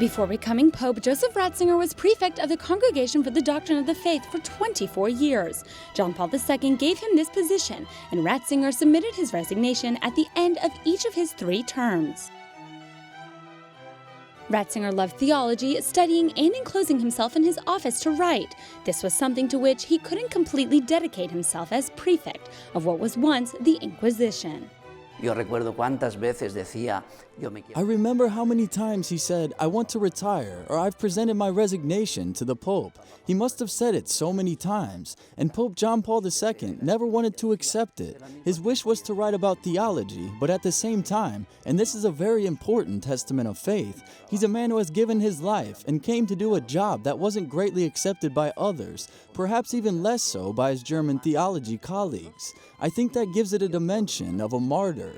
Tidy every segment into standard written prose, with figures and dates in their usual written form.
Before becoming Pope, Joseph Ratzinger was prefect of the Congregation for the Doctrine of the Faith for 24 years. John Paul II gave him this position, and Ratzinger submitted his resignation at the end of each of his 3 terms. Ratzinger loved theology, studying and enclosing himself in his office to write. This was something to which he couldn't completely dedicate himself as prefect of what was once the Inquisition. I remember how many times he said, "I want to retire," or "I've presented my resignation" to the Pope. He must have said it so many times, and Pope John Paul II never wanted to accept it. His wish was to write about theology, but at the same time, and this is a very important testament of faith, he's a man who has given his life and came to do a job that wasn't greatly accepted by others, perhaps even less so by his German theology colleagues. I think that gives it a dimension of a martyr.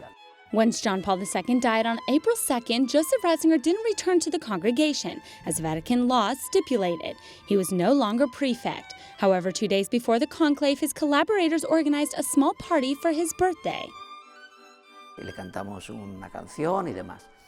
Once John Paul II died on April 2nd, Joseph Ratzinger didn't return to the congregation, as Vatican law stipulated. He was no longer prefect. However, 2 days before the conclave, his collaborators organized a small party for his birthday.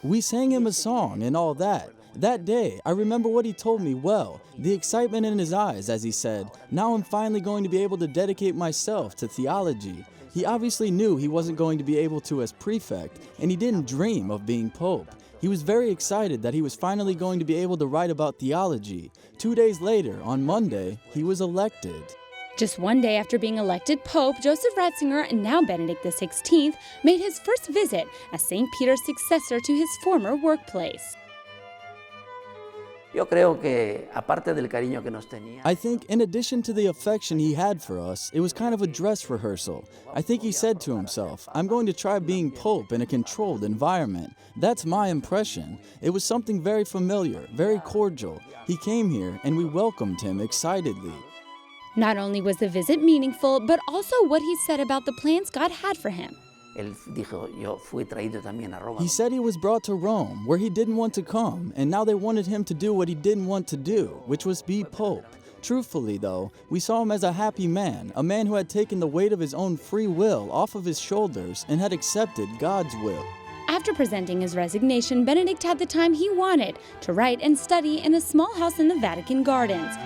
We sang him a song and all that. That day, I remember what he told me well, the excitement in his eyes as he said, "Now I'm finally going to be able to dedicate myself to theology." He obviously knew he wasn't going to be able to as prefect, and he didn't dream of being pope. He was very excited that he was finally going to be able to write about theology. 2 days later, on Monday, he was elected. Just 1 day after being elected Pope, Joseph Ratzinger, and now Benedict XVI, made his first visit as St. Peter's successor to his former workplace. I think in addition to the affection he had for us, it was kind of a dress rehearsal. I think he said to himself, "I'm going to try being Pope in a controlled environment." That's my impression. It was something very familiar, very cordial. He came here and we welcomed him excitedly. Not only was the visit meaningful, but also what he said about the plans God had for him. He said he was brought to Rome, where he didn't want to come, and now they wanted him to do what he didn't want to do, which was be Pope. Truthfully, though, we saw him as a happy man, a man who had taken the weight of his own free will off of his shoulders and had accepted God's will. After presenting his resignation, Benedict had the time he wanted to write and study in a small house in the Vatican Gardens.